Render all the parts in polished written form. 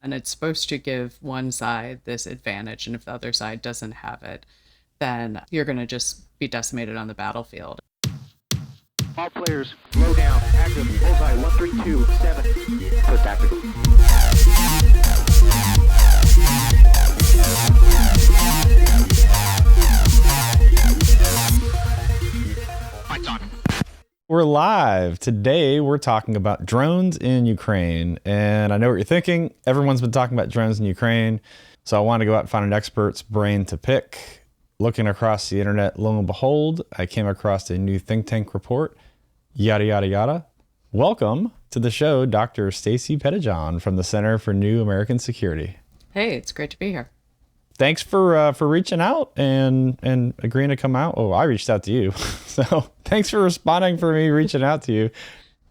And it's supposed to give one side this advantage. And if the other side doesn't have it, then you're going to just be decimated on the battlefield. All players, low down, active, bullseye, 1327. Put tactical. Lights on. We're live. Today we're talking about drones in Ukraine. And I know what you're thinking. Everyone's been talking about drones in Ukraine. So I wanted to go out and find an expert's brain to pick. Looking across the internet, lo and behold, I came across a new think tank report. Yada, yada, yada. Welcome to the show, Dr. Stacie Pettyjohn from the Center for New American Security. Hey, it's great to be here. Thanks for reaching out and agreeing to come out. Oh, I reached out to you. So thanks for responding for me reaching out to you.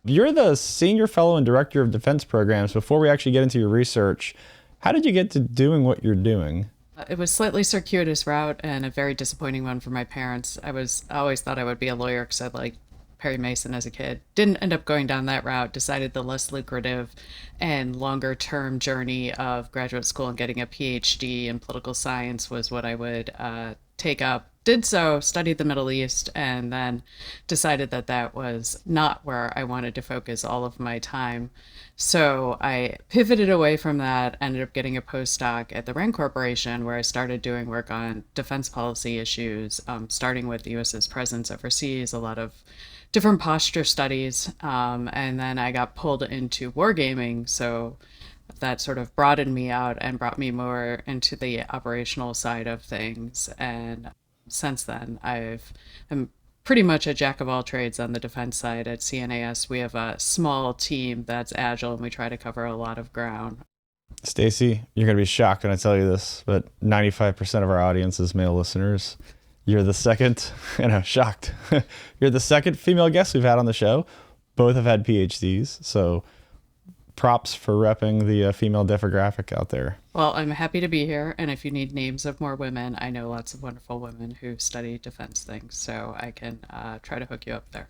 You're the Senior Fellow and Director of Defense Programs. Before we actually get into your research, how did you get to doing what you're doing? It was a slightly circuitous route and a very disappointing one for my parents. I always thought I would be a lawyer because I liked Perry Mason as a kid. Didn't end up going down that route. Decided the less lucrative and longer term journey of graduate school and getting a PhD in political science was what I would take up. Did so, studied the Middle East, and then decided that that was not where I wanted to focus all of my time. So I pivoted away from that, ended up getting a postdoc at the RAND Corporation, where I started doing work on defense policy issues, starting with the US's presence overseas, a lot of different posture studies, and then I got pulled into wargaming. So that sort of broadened me out and brought me more into the operational side of things. And since then, I'm pretty much a jack of all trades on the defense side at CNAS. We have a small team that's agile, and we try to cover a lot of ground. Stacie, you're going to be shocked when I tell you this, but 95% of our audience is male listeners. You're the second, shocked. You're the second female guest we've had on the show. Both have had PhDs, so props for repping the female demographic out there. Well, I'm happy to be here, and if you need names of more women, I know lots of wonderful women who study defense things, so I can try to hook you up there.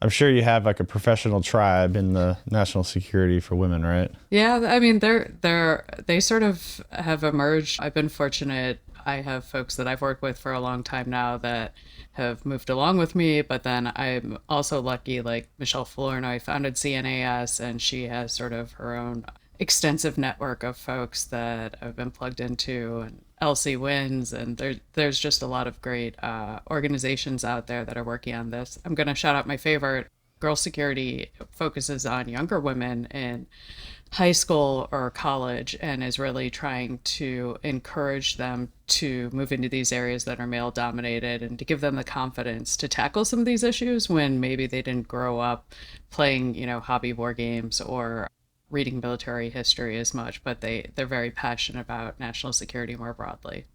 I'm sure you have like a professional tribe in the national security for women, right? Yeah, I mean, they sort of have emerged. I've been fortunate. I have folks that I've worked with for a long time now that have moved along with me, but then I'm also lucky, like Michelle Flournoy founded CNAS, and she has sort of her own extensive network of folks that have been plugged into, and Elsie wins, and there's just a lot of great organizations out there that are working on this. I'm going to shout out my favorite. Girl Security focuses on younger women in high school or college and is really trying to encourage them to move into these areas that are male dominated and to give them the confidence to tackle some of these issues when maybe they didn't grow up playing, hobby war games or reading military history as much, but they're very passionate about national security more broadly.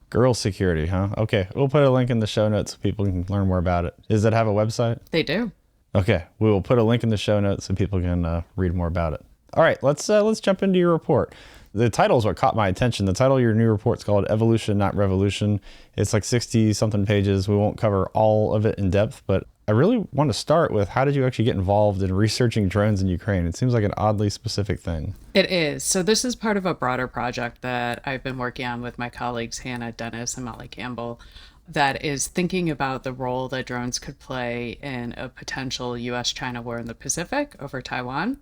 Girl Security, huh? Okay, we'll put a link in the show notes so people can learn more about it. Does it have a website? They do. Okay, we will put a link in the show notes so people can read more about it. All right, let's jump into your report. The title is what caught my attention. The title of your new report is called Evolution, Not Revolution. It's like 60-something pages. We won't cover all of it in depth, but I really want to start with how did you actually get involved in researching drones in Ukraine? It seems like an oddly specific thing. It is. So this is part of a broader project that I've been working on with my colleagues Hannah Dennis and Molly Campbell that is thinking about the role that drones could play in a potential US-China war in the Pacific over Taiwan.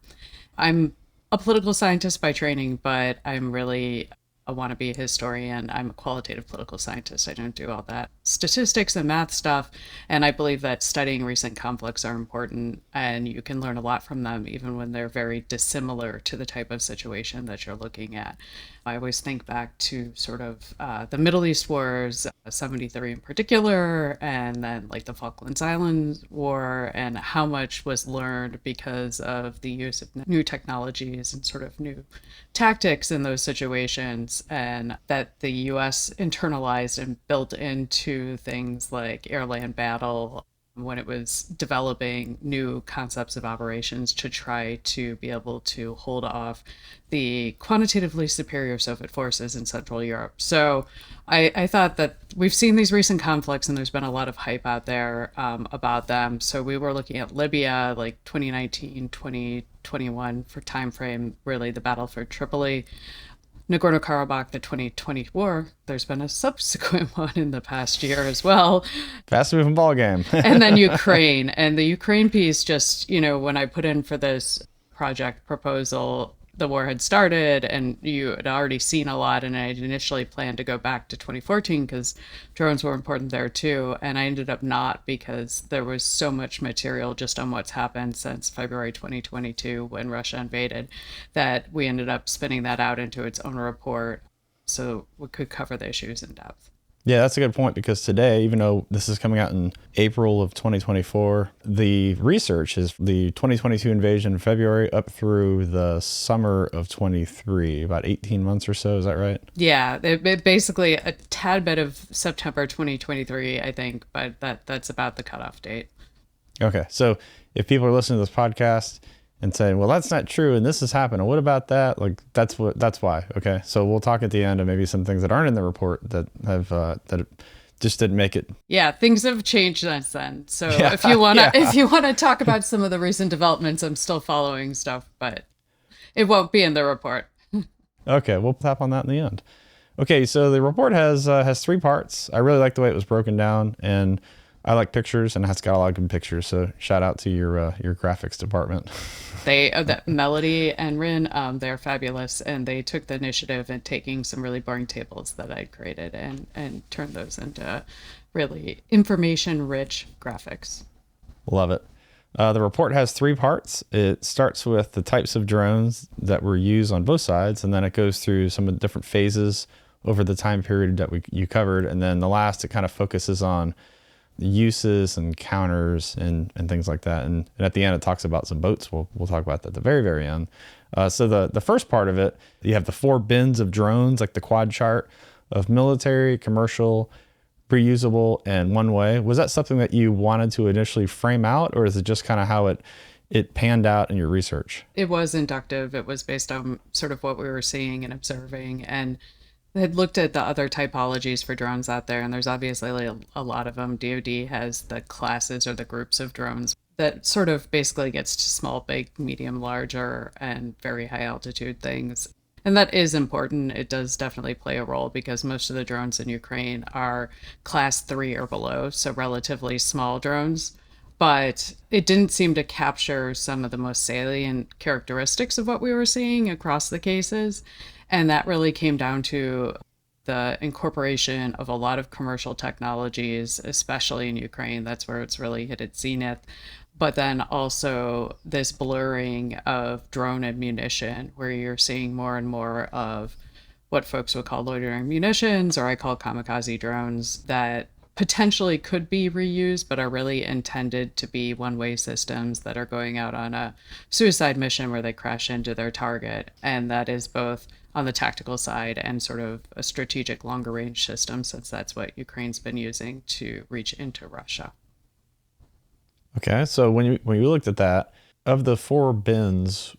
I'm a political scientist by training, but I'm really a wannabe historian. I'm a qualitative political scientist. I don't do all that statistics and math stuff. And I believe that studying recent conflicts are important, and you can learn a lot from them, even when they're very dissimilar to the type of situation that you're looking at. I always think back to sort of the Middle East wars, 73 in particular, and then like the Falklands Islands War, and how much was learned because of the use of new technologies and sort of new tactics in those situations, and that the US internalized and built into things like air-land battle when it was developing new concepts of operations to try to be able to hold off the quantitatively superior Soviet forces in Central Europe. So I thought that we've seen these recent conflicts and there's been a lot of hype out there about them. So we were looking at Libya, like 2019, 2021 for time frame, really the battle for Tripoli. Nagorno-Karabakh, the 2020 war, there's been a subsequent one in the past year as well. Fast moving ball game. And then Ukraine. And the Ukraine piece, just, when I put in for this project proposal, the war had started and you had already seen a lot. And I had initially planned to go back to 2014 because drones were important there too. And I ended up not, because there was so much material just on what's happened since February 2022 when Russia invaded, that we ended up spinning that out into its own report so we could cover the issues in depth. Yeah, that's a good point, because today, even though this is coming out in April of 2024, the research is the 2022 invasion, February up through the summer of 23, about 18 months or so. Is that right? Yeah, it basically a tad bit of September 2023, I think, but that's about the cutoff date. Okay, so if people are listening to this podcast and saying, well, that's not true and this has happened, and what about that? Like, that's why. Okay, so we'll talk at the end of maybe some things that aren't in the report that have that just didn't make it. Yeah, things have changed since then. So if you wanna talk about some of the recent developments, I'm still following stuff, but it won't be in the report. Okay, we'll tap on that in the end. Okay, so the report has 3 parts. I really like the way it was broken down, and I like pictures, and it's got a lot of good pictures. So shout out to your graphics department. Melody and Rin, they're fabulous, and they took the initiative in taking some really boring tables that I'd created and turned those into really information-rich graphics. Love it. The report has 3 parts. It starts with the types of drones that were used on both sides, and then it goes through some of the different phases over the time period that you covered, and then the last, it kind of focuses on the uses and counters and things like that. And at the end, it talks about some boats. We'll talk about that at the very, very end. So the first part of it, you have the 4 bins of drones, like the quad chart of military, commercial, reusable, and one way. Was that something that you wanted to initially frame out, or is it just kind of how it panned out in your research? It was inductive. It was based on sort of what we were seeing and observing, and had looked at the other typologies for drones out there, and there's obviously a lot of them. DoD has the classes or the groups of drones that sort of basically gets to small, big, medium, larger, and very high altitude things. And that is important. It does definitely play a role because most of the drones in Ukraine are class 3 or below, so relatively small drones. But it didn't seem to capture some of the most salient characteristics of what we were seeing across the cases. And that really came down to the incorporation of a lot of commercial technologies, especially in Ukraine. That's where it's really hit its zenith. But then also this blurring of drone and munition, where you're seeing more and more of what folks would call loitering munitions, or I call kamikaze drones, that potentially could be reused, but are really intended to be one-way systems that are going out on a suicide mission where they crash into their target. And that is both on the tactical side and sort of a strategic longer range system, since that's what Ukraine's been using to reach into Russia. Okay, so when you looked at that, of the 4 bins,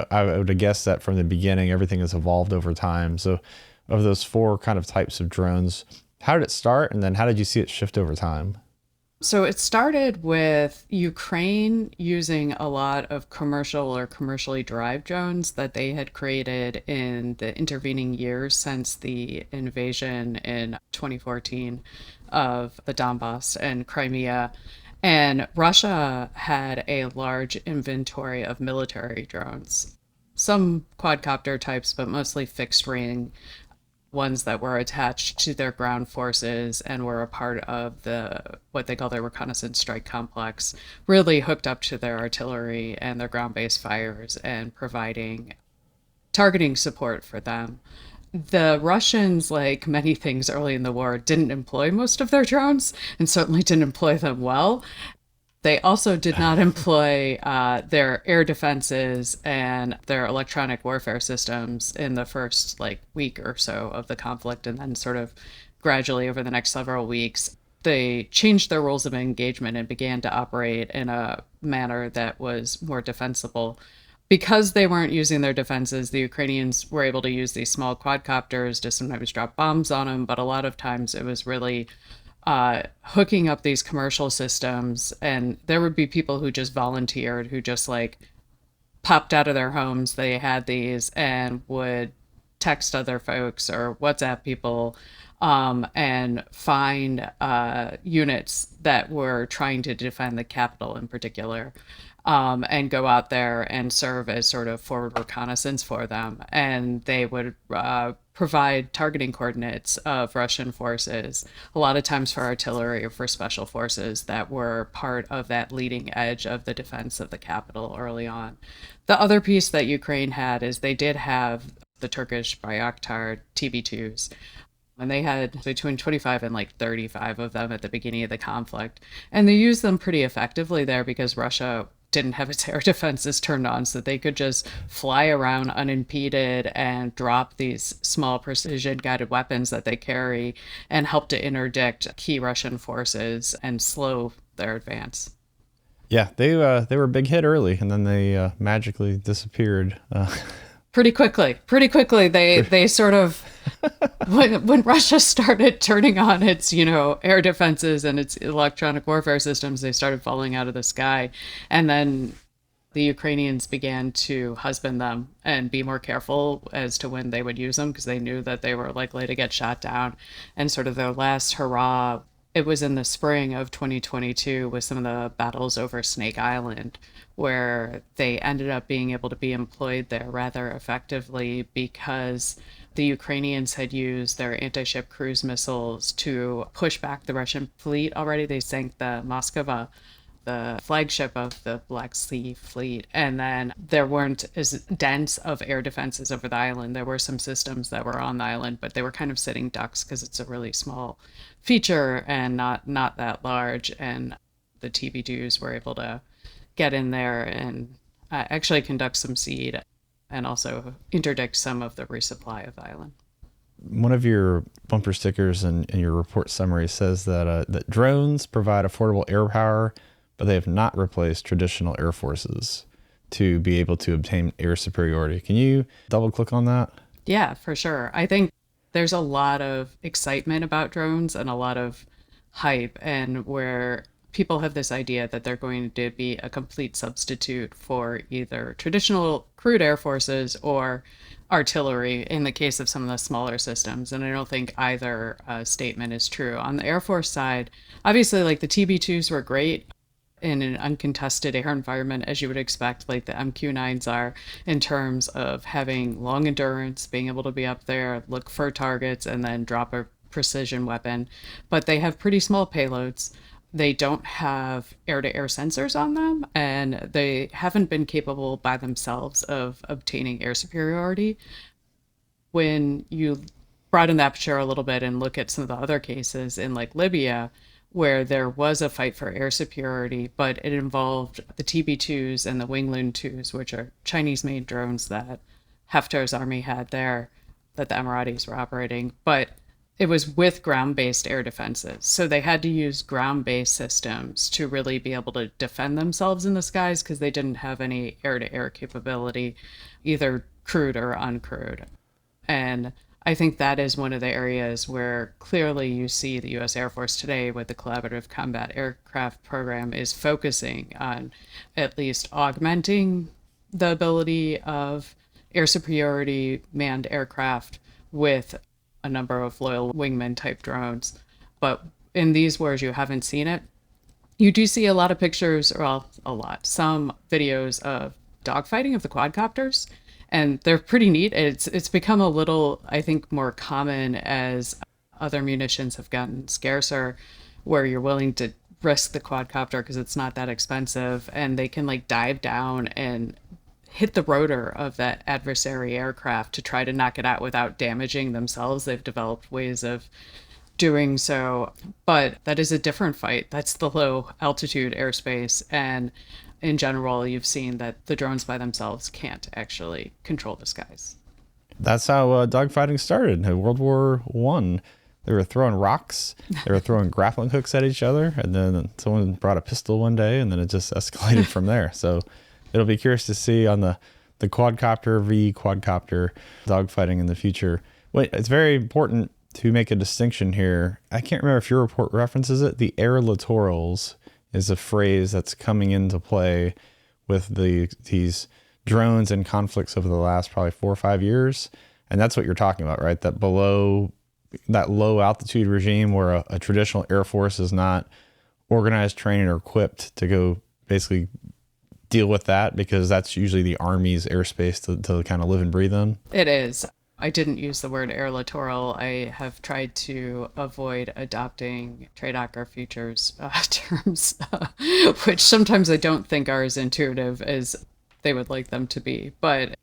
I would have guessed that from the beginning, everything has evolved over time. So of those 4 kind of types of drones, how did it start? And then how did you see it shift over time? So it started with Ukraine using a lot of commercial or commercially derived drones that they had created in the intervening years since the invasion in 2014 of the Donbass and Crimea. And Russia had a large inventory of military drones, some quadcopter types, but mostly fixed wing ones that were attached to their ground forces and were a part of what they call their reconnaissance strike complex, really hooked up to their artillery and their ground-based fires and providing targeting support for them. The Russians, like many things early in the war, didn't employ most of their drones and certainly didn't employ them well. They also did not employ their air defenses and their electronic warfare systems in the first week or so of the conflict, and then sort of gradually over the next several weeks, they changed their rules of engagement and began to operate in a manner that was more defensible. Because they weren't using their defenses, the Ukrainians were able to use these small quadcopters to sometimes drop bombs on them, but a lot of times it was really hooking up these commercial systems, and there would be people who just volunteered, who just popped out of their homes, they had these and would text other folks or WhatsApp people and find units that were trying to defend the capital in particular, and go out there and serve as sort of forward reconnaissance for them. And they would provide targeting coordinates of Russian forces, a lot of times for artillery or for special forces that were part of that leading edge of the defense of the capital early on. The other piece that Ukraine had is they did have the Turkish Bayraktar TB-2s. And they had between 25 and like 35 of them at the beginning of the conflict. And they used them pretty effectively there because Russia didn't have its air defenses turned on, so they could just fly around unimpeded and drop these small precision guided weapons that they carry and help to interdict key Russian forces and slow their advance. Yeah, they were a big hit early, and then they magically disappeared. Pretty quickly, they sort of, when Russia started turning on its, air defenses and its electronic warfare systems, they started falling out of the sky. And then the Ukrainians began to husband them and be more careful as to when they would use them because they knew that they were likely to get shot down. And sort of their last hurrah, it was in the spring of 2022 with some of the battles over Snake Island, where they ended up being able to be employed there rather effectively because the Ukrainians had used their anti-ship cruise missiles to push back the Russian fleet already. They sank the Moskva, the flagship of the Black Sea Fleet, and then there weren't as dense of air defenses over the island. There were some systems that were on the island, but they were kind of sitting ducks because it's a really small feature and not that large. And the TB-2s were able to get in there and actually conduct some seed and also interdict some of the resupply of the island. One of your bumper stickers in your report summary says that drones provide affordable air power, but they have not replaced traditional air forces to be able to obtain air superiority. Can you double click on that? Yeah, for sure. I think there's a lot of excitement about drones and a lot of hype, and where people have this idea that they're going to be a complete substitute for either traditional crewed air forces or artillery in the case of some of the smaller systems. And I don't think either statement is true. On the Air Force side, obviously, like the TB-2s were great in an uncontested air environment, as you would expect, like the MQ-9s are, in terms of having long endurance, being able to be up there, look for targets, and then drop a precision weapon. But they have pretty small payloads. They don't have air-to-air sensors on them, and they haven't been capable by themselves of obtaining air superiority. When you broaden the aperture a little bit and look at some of the other cases in like Libya, where there was a fight for air superiority, but it involved the TB-2s and the Wingloon 2s, which are Chinese-made drones that Haftar's army had there, that the Emiratis were operating. But it was with ground-based air defenses. So they had to use ground-based systems to really be able to defend themselves in the skies because they didn't have any air-to-air capability, either crewed or uncrewed. And I think that is one of the areas where clearly you see the U.S. Air Force today with the Collaborative Combat Aircraft Program is focusing on at least augmenting the ability of air superiority manned aircraft with a number of loyal wingman type drones. But in these wars, you haven't seen it. You do see a lot of pictures, some videos of dogfighting of the quadcopters. And they're pretty neat. It's become a little, I think, more common as other munitions have gotten scarcer, where you're willing to risk the quadcopter because it's not that expensive, and they can like dive down and hit the rotor of that adversary aircraft to try to knock it out without damaging themselves. They've developed ways of doing so, but that is a different fight. That's the low altitude airspace, and in general, you've seen that the drones by themselves can't actually control the skies. That's how dogfighting started in World War I. They were throwing rocks, they were throwing grappling hooks at each other, and then someone brought a pistol one day, and then it just escalated from there. So it'll be curious to see on the quadcopter v quadcopter dogfighting in the future. Wait, it's very important to make a distinction here. I can't remember if your report references it. The air littorals is a phrase that's coming into play with these drones in conflicts over the last probably 4 or 5 years. And that's what you're talking about, right? That low altitude regime where a traditional Air Force is not organized, trained, or equipped to go basically deal with that, because that's usually the Army's airspace to kind of live and breathe in. It is. I didn't use the word air littoral. I have tried to avoid adopting TRADOC or futures terms, which sometimes I don't think are as intuitive as they would like them to be. But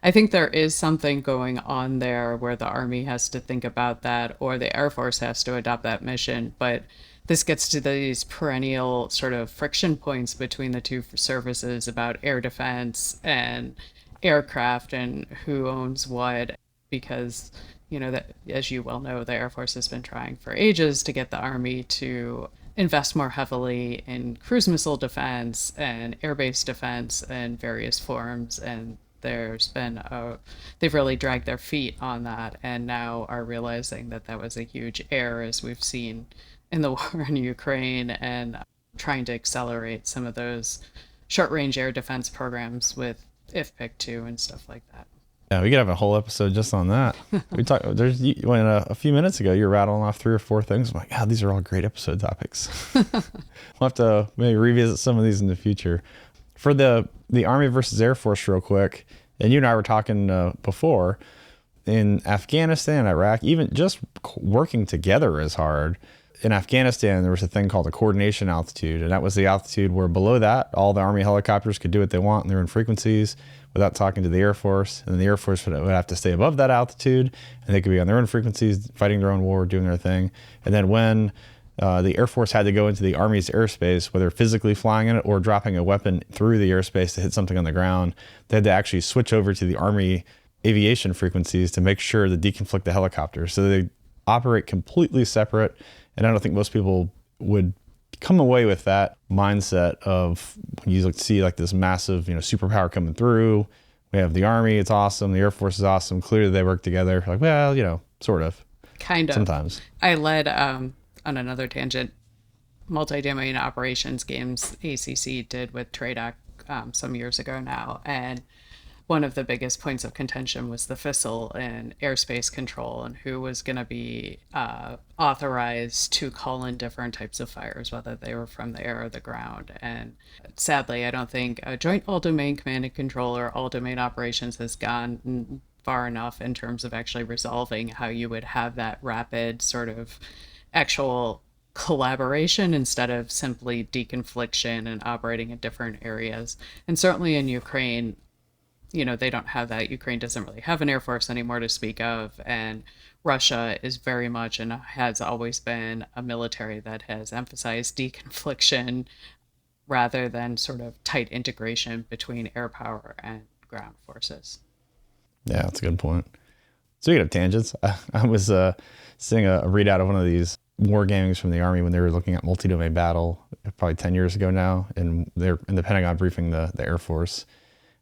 I think there is something going on there where the Army has to think about that, or the Air Force has to adopt that mission. But this gets to these perennial sort of friction points between the two services about air defense and aircraft and who owns what, because, that, as you well know, the Air Force has been trying for ages to get the Army to invest more heavily in cruise missile defense and air-based defense in various forms, and they've really dragged their feet on that, and now are realizing that that was a huge error, as we've seen in the war in Ukraine, and trying to accelerate some of those short-range air defense programs with IFPC-2 and stuff like that. Yeah, we could have a whole episode just on that. We talked. When a few minutes ago, you were rattling off 3 or 4 things. I'm like, God, these are all great episode topics. We'll have to maybe revisit some of these in the future. For the Army versus Air Force, real quick, and you and I were talking before, in Afghanistan, Iraq, even just working together is hard. In Afghanistan, there was a thing called a coordination altitude, and that was the altitude where below that, all the Army helicopters could do what they want in their own frequencies without talking to the Air Force. And then the Air Force would have to stay above that altitude, and they could be on their own frequencies, fighting their own war, doing their thing. And then when the Air Force had to go into the Army's airspace, whether physically flying in it or dropping a weapon through the airspace to hit something on the ground, they had to actually switch over to the Army aviation frequencies to make sure to deconflict the helicopters. So they operate completely separate. And I don't think most people would come away with that mindset of when you see like this massive, superpower coming through. We have the Army, it's awesome. The Air Force is awesome. Clearly they work together. Like, well, sort of. Kind of. Sometimes. I led, on another tangent, multi-domain operations games ACC did with TRADOC some years ago now. And one of the biggest points of contention was the FISL and airspace control, and who was going to be authorized to call in different types of fires, whether they were from the air or the ground. And sadly, I don't think a joint all-domain command and control or all-domain operations has gone far enough in terms of actually resolving how you would have that rapid sort of actual collaboration instead of simply deconfliction and operating in different areas. And certainly in Ukraine, they don't have that. Ukraine doesn't really have an air force anymore to speak of. And Russia is very much and has always been a military that has emphasized deconfliction rather than sort of tight integration between air power and ground forces. Yeah, that's a good point. Speaking of tangents, I was seeing a readout of one of these wargamings from the Army when they were looking at multi-domain battle, probably 10 years ago now, and they're in the Pentagon briefing the Air Force.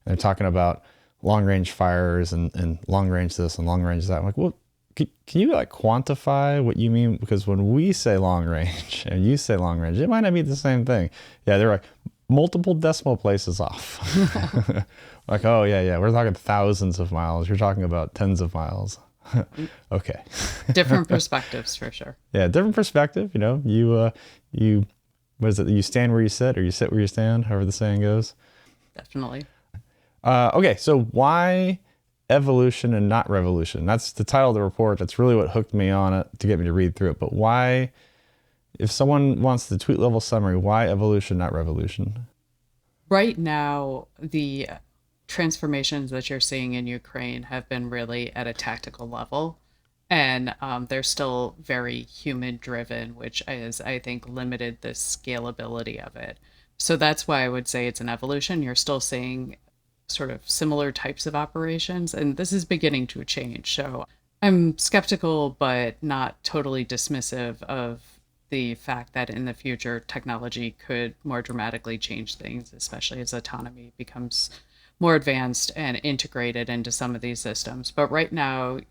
And they're talking about long-range fires and long-range this and long-range that. I'm like, well, can you quantify what you mean? Because when we say long-range and you say long-range, it might not be the same thing. Yeah, they're like multiple decimal places off. Like, oh, yeah, we're talking thousands of miles. You're talking about tens of miles. Okay. Different perspectives for sure. Yeah, different perspective. You what is it? You stand where you sit, or you sit where you stand, however the saying goes. Definitely. Okay, so why evolution and not revolution? That's the title of the report. That's really what hooked me on it to get me to read through it. But why, if someone wants the tweet level summary, why evolution, not revolution? Right now, the transformations that you're seeing in Ukraine have been really at a tactical level. And they're still very human driven, which is, I think, limited the scalability of it. So that's why I would say it's an evolution. You're still seeing sort of similar types of operations, and this is beginning to change. So I'm skeptical, but not totally dismissive of the fact that in the future technology could more dramatically change things, especially as autonomy becomes more advanced and integrated into some of these systems. But right now,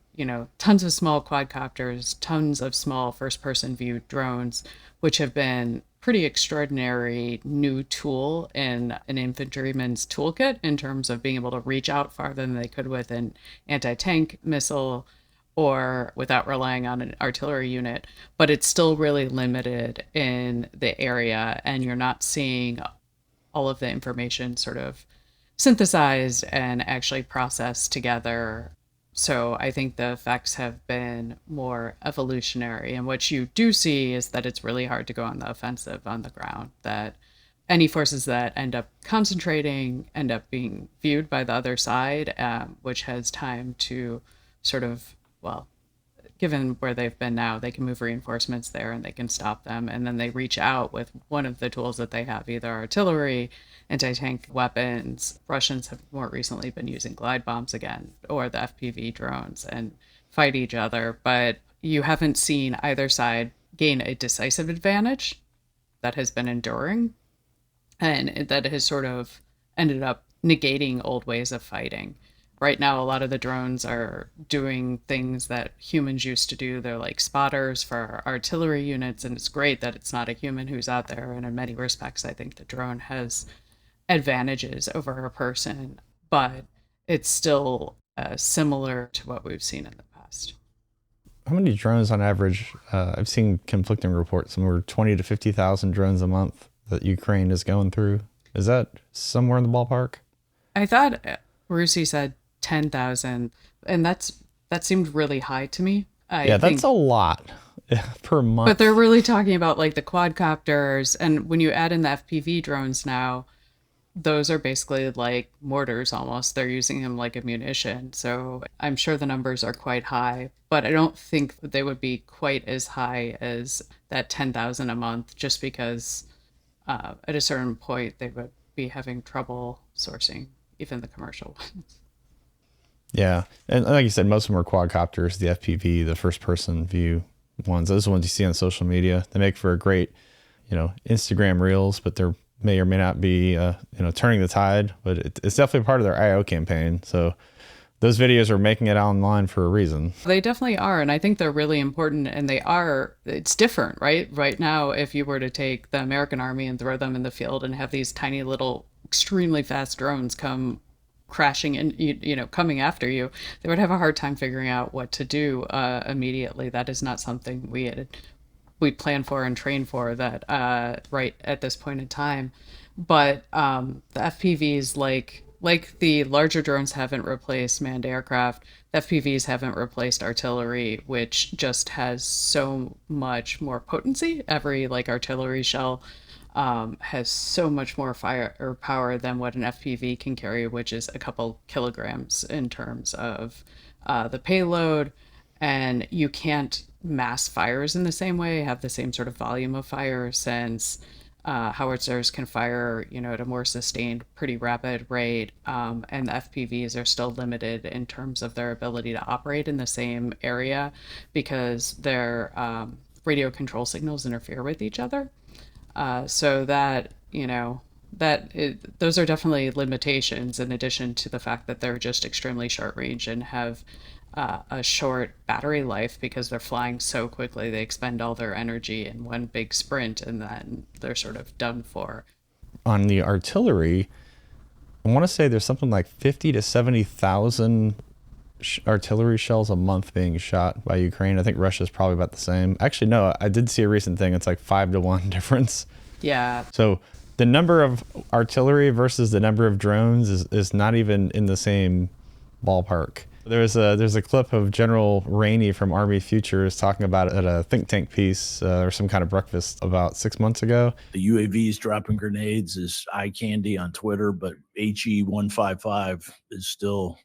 tons of small quadcopters, tons of small first-person view drones, which have been pretty extraordinary new tool in an infantryman's toolkit in terms of being able to reach out farther than they could with an anti-tank missile or without relying on an artillery unit, but it's still really limited in the area, and you're not seeing all of the information sort of synthesized and actually processed together. So I think the effects have been more evolutionary. And what you do see is that it's really hard to go on the offensive on the ground, that any forces that end up concentrating end up being viewed by the other side, which has time to sort of, well, given where they've been now, they can move reinforcements there and they can stop them. And then they reach out with one of the tools that they have, either artillery, anti-tank weapons. Russians have more recently been using glide bombs again, or the FPV drones, and fight each other. But you haven't seen either side gain a decisive advantage that has been enduring, and that has sort of ended up negating old ways of fighting. Right now, a lot of the drones are doing things that humans used to do. They're like spotters for artillery units, and it's great that it's not a human who's out there. And in many respects, I think the drone has advantages over a person, but it's still similar to what we've seen in the past. How many drones on average? I've seen conflicting reports, somewhere 20 to 50,000 drones a month that Ukraine is going through. Is that somewhere in the ballpark? I thought Rusi said 10,000, and that seemed really high to me. That's a lot per month. But they're really talking about like the quadcopters, and when you add in the FPV drones now, those are basically like mortars almost. They're using them like a munition. So I'm sure the numbers are quite high, but I don't think that they would be quite as high as that 10,000 a month, just because at a certain point they would be having trouble sourcing even the commercial ones. Yeah. And like you said, most of them are quadcopters, the FPV, the first person view ones. Those are the ones you see on social media. They make for a great, Instagram reels, but they're may or may not be, turning the tide, but it's definitely part of their IO campaign. So those videos are making it online for a reason. They definitely are. And I think they're really important, and it's different, right? Right now, if you were to take the American Army and throw them in the field and have these tiny little, extremely fast drones come crashing in, coming after you, they would have a hard time figuring out what to do immediately. That is not something we plan for and train for that right at this point in time. But the FPVs, like the larger drones haven't replaced manned aircraft, the FPVs haven't replaced artillery, which just has so much more potency. Every artillery shell has so much more fire or power than what an FPV can carry, which is a couple kilograms in terms of the payload. And you can't mass fires in the same way, have the same sort of volume of fire, since howitzers can fire, at a more sustained, pretty rapid rate. And the FPVs are still limited in terms of their ability to operate in the same area because their radio control signals interfere with each other. So that, those are definitely limitations, in addition to the fact that they're just extremely short range and have a short battery life because they're flying so quickly. They expend all their energy in one big sprint, and then they're sort of done for. On the artillery, I want to say there's something like 50 to 70,000 artillery shells a month being shot by Ukraine. I think Russia's probably about the same. Actually, no, I did see a recent thing. It's like 5-1 difference. Yeah. So the number of artillery versus the number of drones is not even in the same ballpark. There's a clip of General Rainey from Army Futures talking about it at a think tank piece or some kind of breakfast about 6 months ago. The UAVs dropping grenades is eye candy on Twitter, but HE-155 is still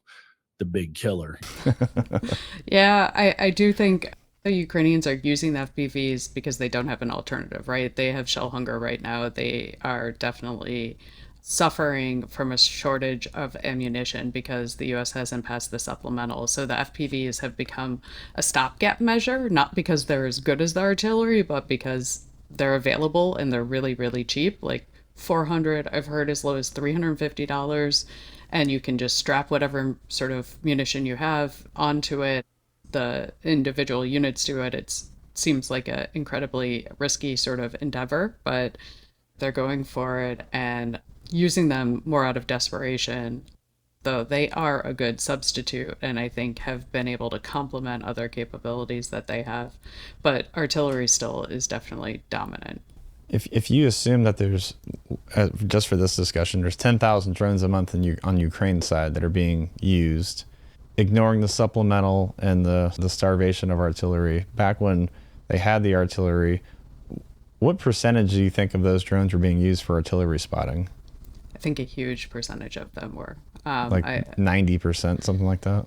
the big killer. Yeah, I do think the Ukrainians are using the FPVs because they don't have an alternative, right? They have shell hunger right now. They are definitely suffering from a shortage of ammunition because the US hasn't passed the supplemental. So the FPVs have become a stopgap measure, not because they're as good as the artillery, but because they're available and they're really, really cheap. Like $400, I've heard, as low as $350. And you can just strap whatever sort of munition you have onto it, the individual units to it. It's seems like an incredibly risky sort of endeavor, but they're going for it and using them more out of desperation, though they are a good substitute and I think have been able to complement other capabilities that they have. But artillery still is definitely dominant. If you assume that there's, just for this discussion, there's 10,000 drones a month on Ukraine's side that are being used, ignoring the supplemental and the starvation of artillery, back when they had the artillery, what percentage do you think of those drones were being used for artillery spotting? I think a huge percentage of them were. Like 90%, something like that?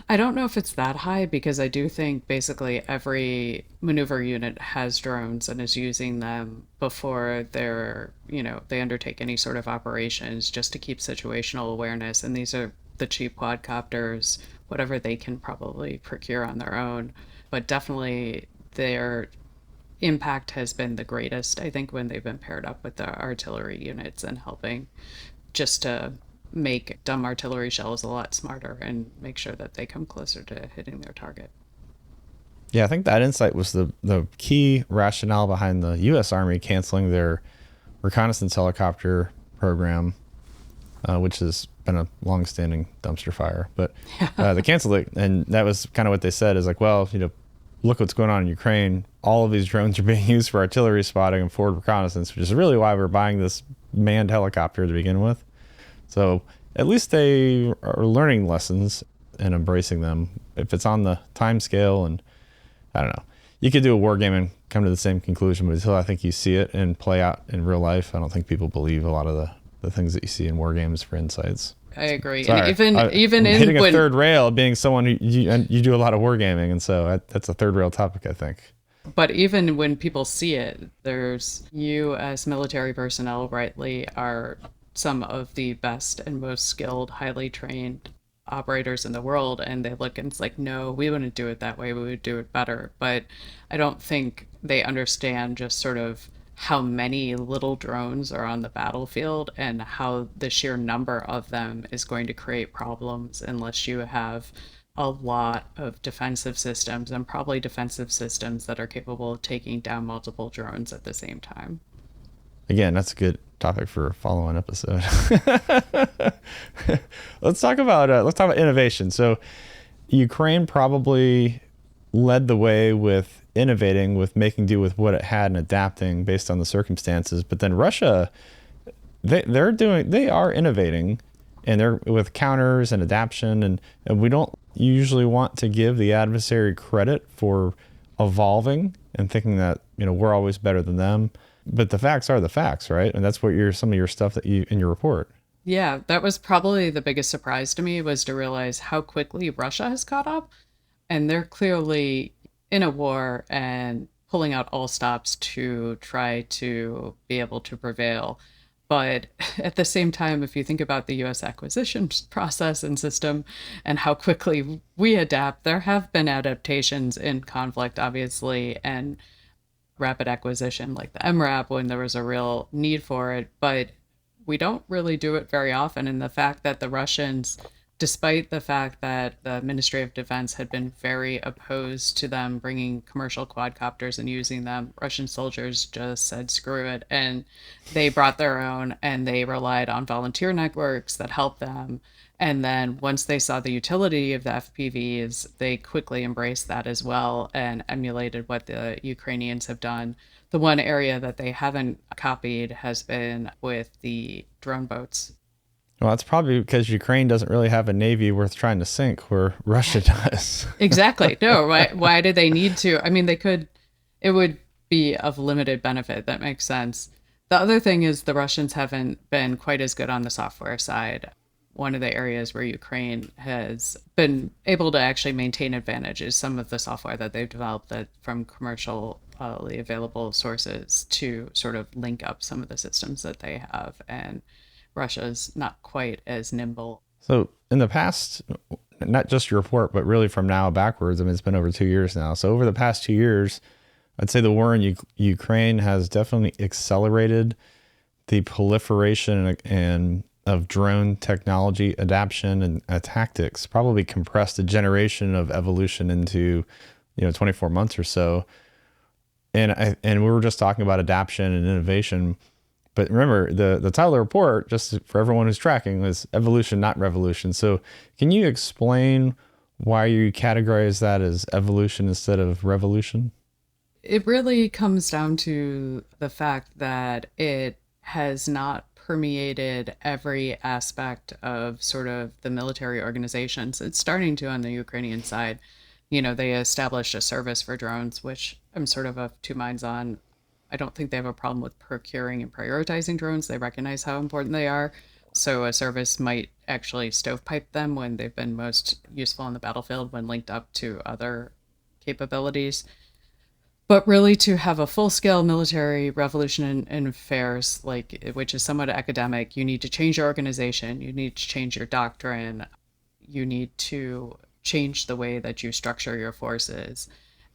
I don't know if it's that high because I do think basically every maneuver unit has drones and is using them before they undertake any sort of operations just to keep situational awareness. And these are the cheap quadcopters, whatever they can probably procure on their own. But definitely their impact has been the greatest, I think, when they've been paired up with the artillery units and helping just to make dumb artillery shells a lot smarter and make sure that they come closer to hitting their target. Yeah, I think that insight was the key rationale behind the U.S. Army canceling their reconnaissance helicopter program, which has been a long-standing dumpster fire. But they canceled it, and that was kind of what they said is like, well, look what's going on in Ukraine. All of these drones are being used for artillery spotting and forward reconnaissance, which is really why we're buying this manned helicopter to begin with. So at least they are learning lessons and embracing them. If it's on the time scale, and I don't know, you could do a war game and come to the same conclusion, but until I think you see it and play out in real life, I don't think people believe a lot of the things that you see in war games for insights. I agree. Sorry. And even in hitting a third rail, being someone who you do a lot of wargaming, and so that's a third rail topic, I think. But even when people see it, there's U.S. military personnel rightly are some of the best and most skilled, highly trained operators in the world, and they look and it's like, no, we wouldn't do it that way. We would do it better. But I don't think they understand just sort of how many little drones are on the battlefield and how the sheer number of them is going to create problems unless you have a lot of defensive systems, and probably defensive systems that are capable of taking down multiple drones at the same time. Again, that's a good topic for a follow-on episode. Let's talk about innovation. So Ukraine probably led the way with innovating, with making do with what it had and adapting based on the circumstances. But then Russia, they are innovating, and they're with counters and adaption, and we don't usually want to give the adversary credit for evolving and thinking that we're always better than them. But the facts are the facts, right? And that's what some of your stuff that you in your report. Yeah, that was probably the biggest surprise to me, was to realize how quickly Russia has caught up. And they're clearly in a war and pulling out all stops to try to be able to prevail. But at the same time, if you think about the U.S. acquisition process and system and how quickly we adapt, there have been adaptations in conflict, obviously, and rapid acquisition like the MRAP when there was a real need for it, but we don't really do it very often. And the fact that the Russians, despite the fact that the Ministry of Defense had been very opposed to them bringing commercial quadcopters and using them, Russian soldiers just said screw it, and they brought their own, and they relied on volunteer networks that helped them. And then once they saw the utility of the FPVs, they quickly embraced that as well and emulated what the Ukrainians have done. The one area that they haven't copied has been with the drone boats. Well, that's probably because Ukraine doesn't really have a navy worth trying to sink, where Russia does. Exactly. No, why do they need to? I mean, they could, it would be of limited benefit. That makes sense. The other thing is the Russians haven't been quite as good on the software side. One of the areas where Ukraine has been able to actually maintain advantage is some of the software that they've developed that from commercially available sources to sort of link up some of the systems that they have. And Russia's not quite as nimble. So in the past, not just your report, but really from now backwards, I mean, it's been over 2 years now. So over the past 2 years, I'd say the war in Ukraine has definitely accelerated the proliferation and of drone technology, adaption, and tactics. Probably compressed a generation of evolution into 24 months or so. And we were just talking about adaption and innovation. But remember, the title of the report, just for everyone who's tracking, was evolution, not revolution. So can you explain why you categorize that as evolution instead of revolution? It really comes down to the fact that it has not permeated every aspect of sort of the military organizations. It's starting to on the Ukrainian side. They established a service for drones, which I'm sort of two minds on. I don't think they have a problem with procuring and prioritizing drones. They recognize how important they are. So a service might actually stovepipe them when they've been most useful on the battlefield when linked up to other capabilities. But really, to have a full-scale military revolution in affairs, which is somewhat academic, you need to change your organization, you need to change your doctrine, you need to change the way that you structure your forces.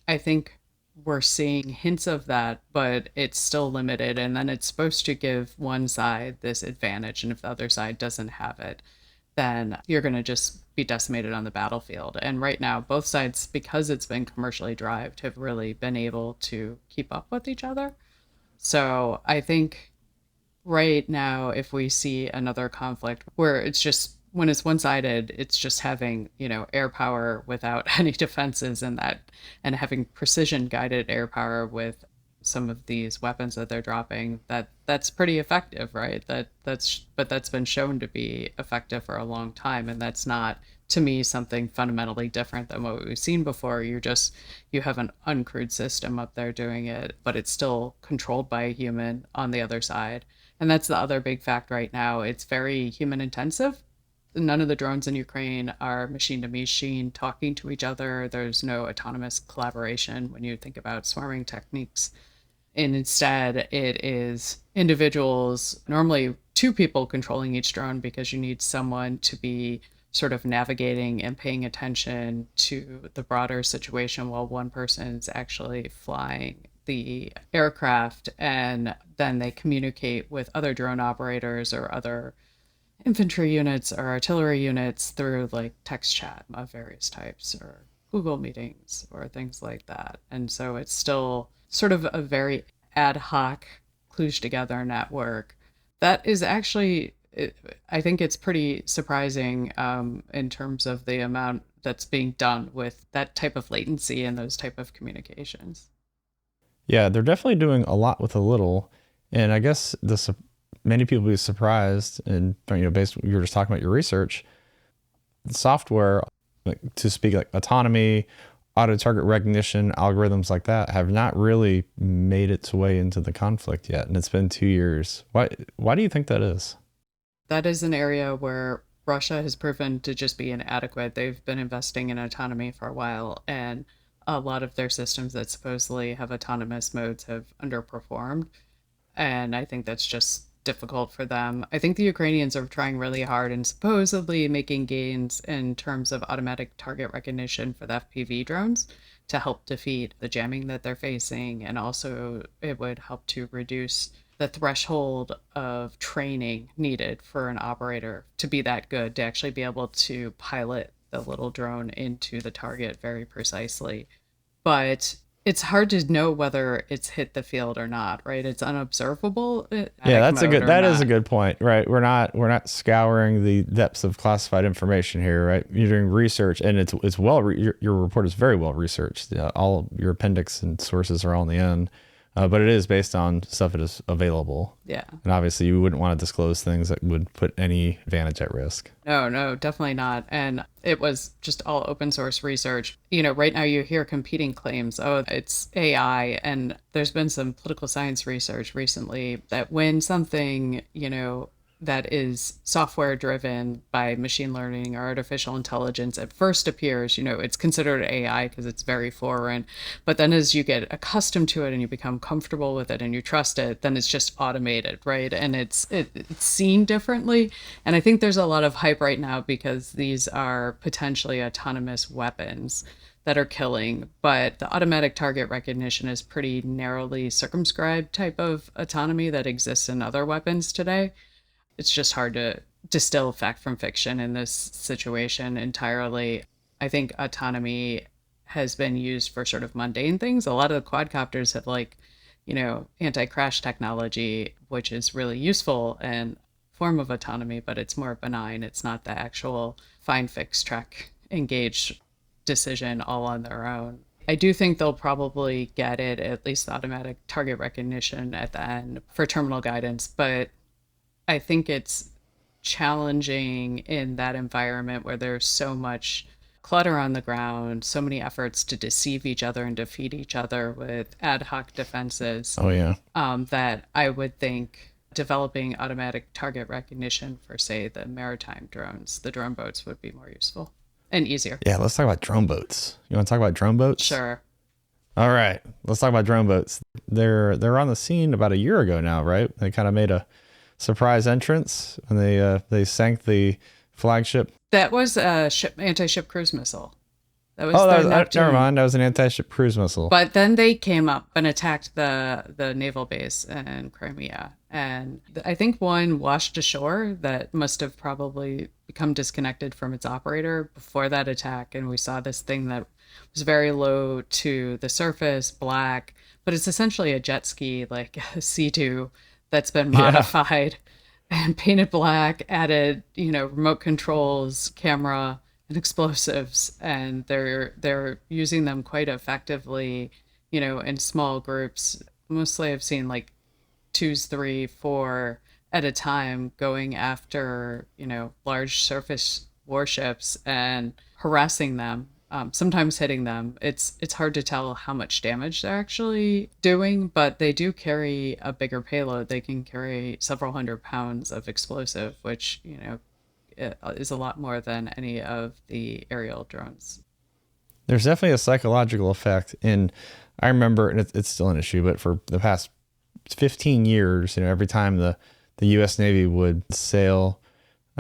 I think we're seeing hints of that, but it's still limited. And then it's supposed to give one side this advantage. And if the other side doesn't have it, then you're going to just be decimated on the battlefield. And right now, both sides, because it's been commercially derived, have really been able to keep up with each other. So I think right now, if we see another conflict where it's just when it's one-sided, it's just having, air power without any defenses and having precision guided air power with some of these weapons that they're dropping, that's pretty effective, right? But that's been shown to be effective for a long time, and that's not, to me, something fundamentally different than what we've seen before. You have an uncrewed system up there doing it, but it's still controlled by a human on the other side. And that's the other big fact right now. It's very human intensive. None of the drones in Ukraine are machine to machine talking to each other. There's no autonomous collaboration when you think about swarming techniques. And instead, it is individuals, normally two people controlling each drone, because you need someone to be sort of navigating and paying attention to the broader situation while one person's actually flying the aircraft. And then they communicate with other drone operators or other infantry units or artillery units through text chat of various types or Google meetings or things like that. And so it's still sort of a very ad hoc, kludged together network that is actually, I think it's pretty surprising in terms of the amount that's being done with that type of latency and those type of communications. Yeah, they're definitely doing a lot with a little. And I guess many people will be surprised, and based you were just talking about your research, the software, to speak, like autonomy, auto target recognition, algorithms like that have not really made its way into the conflict yet, and it's been 2 years. Why do you think that is? That is an area where Russia has proven to just be inadequate. They've been investing in autonomy for a while, and a lot of their systems that supposedly have autonomous modes have underperformed. And I think that's just difficult for them. I think the Ukrainians are trying really hard and supposedly making gains in terms of automatic target recognition for the FPV drones to help defeat the jamming that they're facing. And also it would help to reduce the threshold of training needed for an operator to be that good, to actually be able to pilot the little drone into the target very precisely. But it's hard to know whether it's hit the field or not, right? It's unobservable. Yeah, that is a good point, right? We're not scouring the depths of classified information here, right? You're doing research, and it's your report is very well researched. All your appendix and sources are all in the end. But it is based on stuff that is available. Yeah. And obviously you wouldn't want to disclose things that would put any advantage at risk. No, definitely not. And it was just all open source research. Right now you hear competing claims. Oh, it's AI. And there's been some political science research recently that when something, that is software driven by machine learning or artificial intelligence at first appears, it's considered AI because it's very foreign. But then as you get accustomed to it and you become comfortable with it and you trust it, then it's just automated, right? And it's seen differently. And I think there's a lot of hype right now because these are potentially autonomous weapons that are killing, but the automatic target recognition is pretty narrowly circumscribed type of autonomy that exists in other weapons today. It's just hard to distill fact from fiction in this situation entirely. I think autonomy has been used for sort of mundane things. A lot of the quadcopters have like, anti-crash technology, which is really useful and form of autonomy, but it's more benign. It's not the actual find, fix, track, engage decision all on their own. I do think they'll probably get it, at least the automatic target recognition at the end for terminal guidance, but I think it's challenging in that environment where there's so much clutter on the ground, so many efforts to deceive each other and defeat each other with ad hoc defenses. Oh yeah. That I would think developing automatic target recognition for, say, the maritime drones, the drone boats, would be more useful and easier. Yeah, let's talk about drone boats. You want to talk about drone boats? Sure. All right, let's talk about drone boats. They're on the scene about a year ago now, right? They kind of made a surprise entrance when they sank the flagship. That was a anti-ship cruise missile. That was Never mind. That was an anti-ship cruise missile. But then they came up and attacked the naval base in Crimea. And I think one washed ashore that must have probably become disconnected from its operator before that attack. And we saw this thing that was very low to the surface, black, but it's essentially a jet ski, like a C2 that's been modified and painted black, added, remote controls, camera, and explosives, and they're using them quite effectively, in small groups. Mostly I've seen like 2, 3, 4 at a time going after, large surface warships and harassing them, sometimes hitting them. It's hard to tell how much damage they're actually doing, but they do carry a bigger payload. They can carry several hundred pounds of explosive, which, is a lot more than any of the aerial drones. There's definitely a psychological effect. And I remember, and it's still an issue, but for the past 15 years, every time the U.S. Navy would sail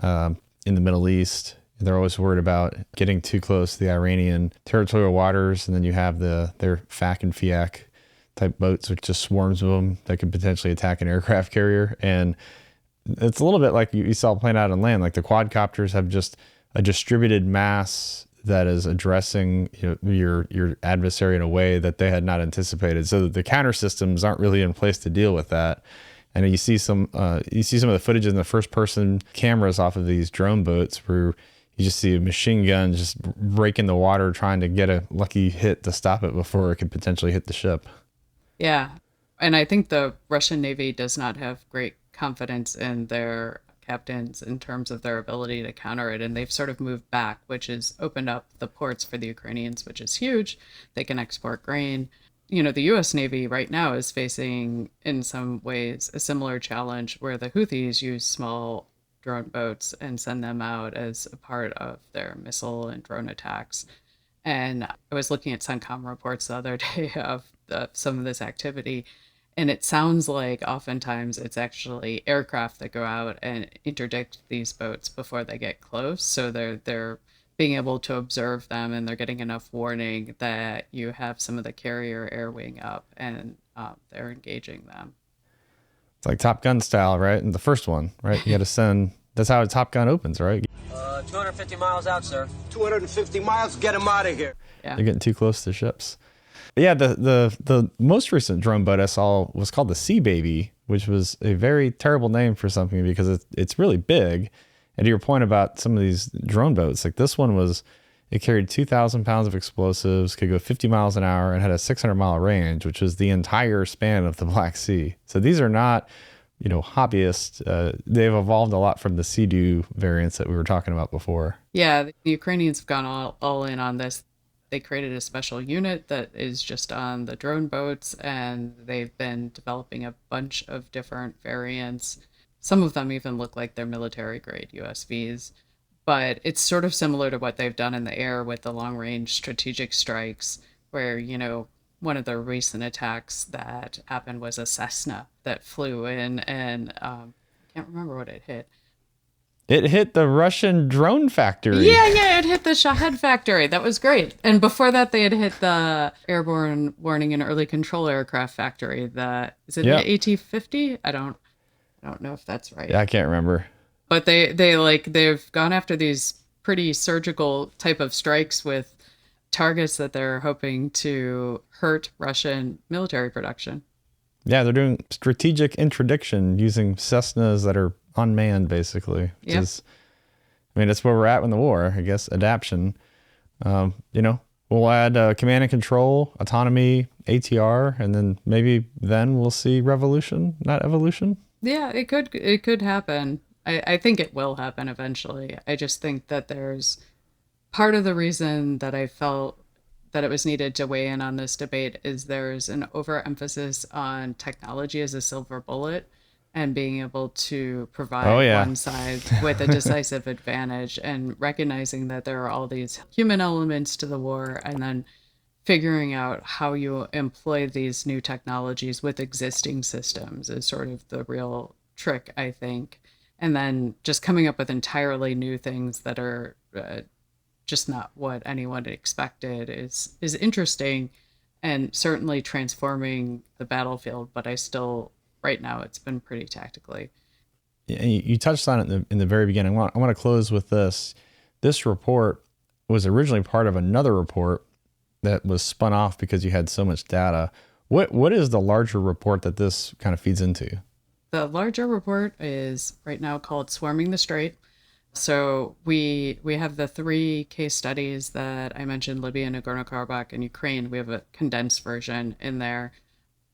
in the Middle East, they're always worried about getting too close to the Iranian territorial waters. And then you have their FAC and FIAC type boats, which just swarms of them that could potentially attack an aircraft carrier. And it's a little bit like you saw playing out on land. Like the quadcopters have just a distributed mass that is addressing your adversary in a way that they had not anticipated. So the counter systems aren't really in place to deal with that. And you see some of the footage in the first person cameras off of these drone boats where you just see a machine gun just breaking the water trying to get a lucky hit to stop it before it could potentially hit the ship. Yeah. And I think the Russian Navy does not have great confidence in their captains in terms of their ability to counter it. And they've sort of moved back, which has opened up the ports for the Ukrainians, which is huge. They can export grain. The U.S. Navy right now is facing, in some ways, a similar challenge where the Houthis use small drone boats and send them out as a part of their missile and drone attacks. And I was looking at CENTCOM reports the other day of some of this activity. And it sounds like oftentimes it's actually aircraft that go out and interdict these boats before they get close. So they're being able to observe them, and they're getting enough warning that you have some of the carrier air wing up, and they're engaging them. It's like Top Gun style, right? And the first one, right? You got to send. That's how Top Gun opens, right? 250 miles out, sir. 250 miles. Get him out of here. Yeah. They're getting too close to ships. Yeah, the most recent drone boat I saw was called the Sea Baby, which was a very terrible name for something because it's really big. And to your point about some of these drone boats, like this one it carried 2,000 pounds of explosives, could go 50 miles an hour, and had a 600-mile range, which was the entire span of the Black Sea. So these are not, hobbyists. They've evolved a lot from the Sea-Doo variants that we were talking about before. Yeah, the Ukrainians have gone all in on this. They created a special unit that is just on the drone boats, and they've been developing a bunch of different variants. Some of them even look like they're military-grade USVs. But it's sort of similar to what they've done in the air with the long-range strategic strikes, where, one of the recent attacks that happened was a Cessna that flew in, and I can't remember what it hit. It hit the Russian drone factory. Yeah, it hit the Shahed factory. That was great. And before that, they had hit the airborne warning and early control aircraft factory. Is it the AT-50? I don't know if that's right. Yeah, I can't remember. But they've gone after these pretty surgical type of strikes with targets that they're hoping to hurt Russian military production. Yeah, they're doing strategic interdiction using Cessnas that are unmanned, basically. Which Yep. is, I mean, that's where we're at in the war, I guess. Adaption. We'll add command and control, autonomy, ATR, and then maybe then we'll see revolution, not evolution. Yeah, it could happen. I think it will happen eventually. I just think that there's part of the reason that I felt that it was needed to weigh in on this debate is there's an overemphasis on technology as a silver bullet and being able to Oh, provide yeah. one side with a decisive advantage, and recognizing that there are all these human elements to the war, and then figuring out how you employ these new technologies with existing systems is sort of the real trick, I think. And then just coming up with entirely new things that are just not what anyone expected is interesting, and certainly transforming the battlefield. But I still, right now, it's been pretty tactically. Yeah, and you touched on it in the very beginning. I want to close with this. This report was originally part of another report that was spun off because you had so much data. What is the larger report that this kind of feeds into? The larger report is right now called Swarming the Strait. So we have the 3 case studies that I mentioned: Libya, Nagorno-Karabakh, and Ukraine. We have a condensed version in there.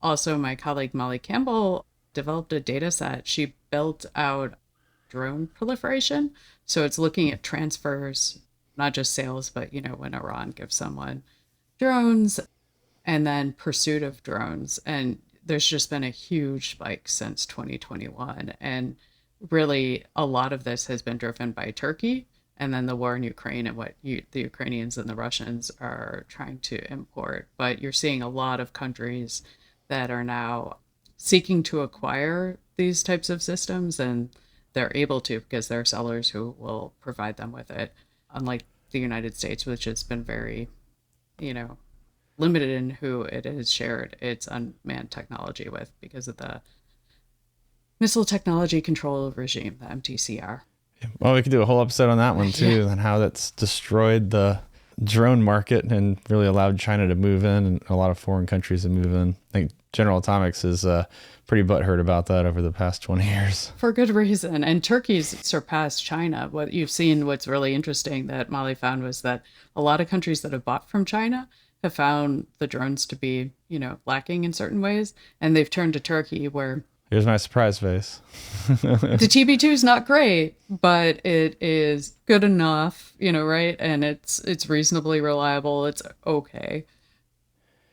Also, my colleague Molly Campbell developed a data set. She built out drone proliferation. So it's looking at transfers, not just sales, but, when Iran gives someone drones, and then pursuit of drones. And there's just been a huge spike since 2021. And really, a lot of this has been driven by Turkey and then the war in Ukraine and what the Ukrainians and the Russians are trying to import. But you're seeing a lot of countries that are now seeking to acquire these types of systems, and they're able to because there are sellers who will provide them with it, unlike the United States, which has been very, limited in who it has shared its unmanned technology with because of the Missile Technology Control Regime, the MTCR. Well, we could do a whole episode on that one too, and how that's destroyed the drone market and really allowed China to move in and a lot of foreign countries to move in. I think General Atomics is pretty butthurt about that over the past 20 years. For good reason. And Turkey's surpassed China. What you've seen, what's really interesting that Molly found, was that a lot of countries that have bought from China have found the drones to be, lacking in certain ways. And they've turned to Turkey, where Here's my surprise face. the TB-2 is not great, but it is good enough, right? And it's reasonably reliable. It's okay.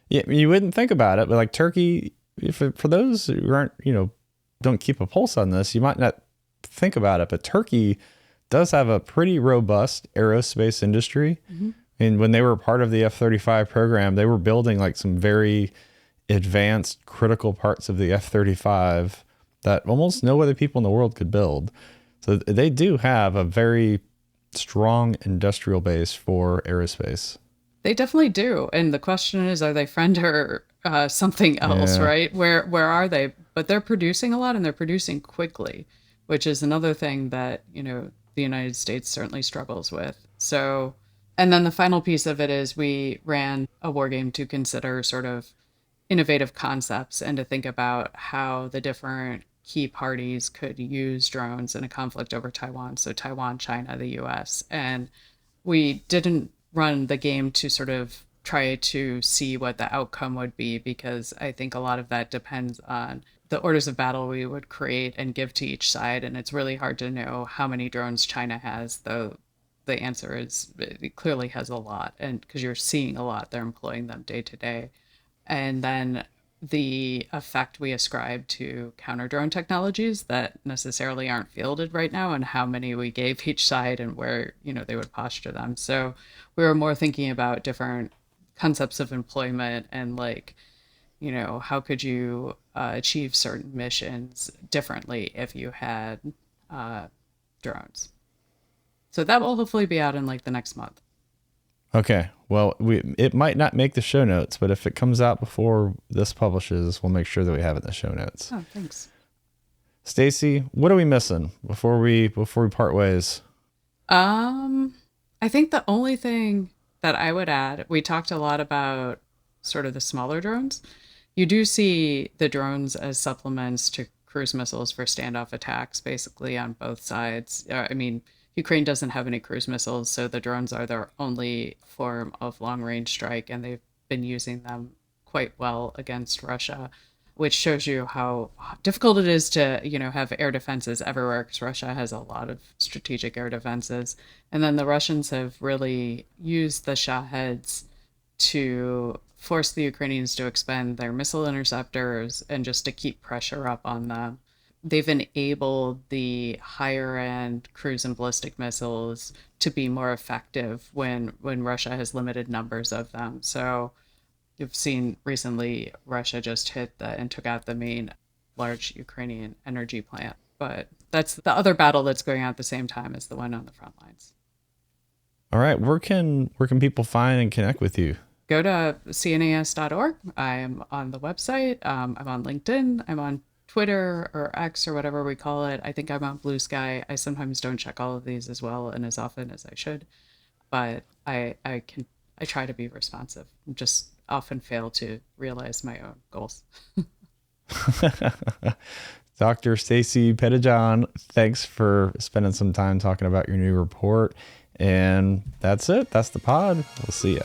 Yeah, you wouldn't think about it, but like Turkey, for those who aren't, don't keep a pulse on this, you might not think about it, but Turkey does have a pretty robust aerospace industry. Mm-hmm. And when they were part of the F-35 program, they were building like some very advanced critical parts of the F-35 that almost no other people in the world could build. So they do have a very strong industrial base for aerospace. They definitely do. And the question is, are they friend or something else, Yeah. right? Where are they? But they're producing a lot, and they're producing quickly, which is another thing that, the United States certainly struggles with. So, and then the final piece of it is we ran a war game to consider sort of innovative concepts and to think about how the different key parties could use drones in a conflict over Taiwan. So Taiwan, China, the US. And we didn't run the game to sort of try to see what the outcome would be, because I think a lot of that depends on the orders of battle we would create and give to each side. And it's really hard to know how many drones China has, though the answer is it clearly has a lot. And because you're seeing a lot, they're employing them day to day. And then the effect we ascribe to counter drone technologies that necessarily aren't fielded right now, and how many we gave each side and where, they would posture them. So we were more thinking about different concepts of employment and how could you achieve certain missions differently if you had drones. So that will hopefully be out in the next month. Okay. Well, it might not make the show notes, but if it comes out before this publishes, we'll make sure that we have it in the show notes. Oh, thanks. Stacie, what are we missing before we part ways? I think the only thing that I would add, we talked a lot about sort of the smaller drones. You do see the drones as supplements to cruise missiles for standoff attacks, basically on both sides. I mean, Ukraine doesn't have any cruise missiles, so the drones are their only form of long range strike, and they've been using them quite well against Russia, which shows you how difficult it is to, have air defenses everywhere, because Russia has a lot of strategic air defenses. And then the Russians have really used the Shahed to force the Ukrainians to expend their missile interceptors and just to keep pressure up on them. They've enabled the higher end cruise and ballistic missiles to be more effective when Russia has limited numbers of them. So you've seen recently Russia just hit and took out the main large Ukrainian energy plant. But that's the other battle that's going on at the same time as the one on the front lines. All right. Where can people find and connect with you? Go to CNAS.org. I'm on the website. I'm on LinkedIn. I'm on Twitter or X or whatever we call it. I think I'm on Blue Sky. I sometimes don't check all of these as well and as often as I should, but I try to be responsive. Just often fail to realize my own goals. Dr. Stacie Pettyjohn, thanks for spending some time talking about your new report. And that's it. That's the pod. We'll see ya.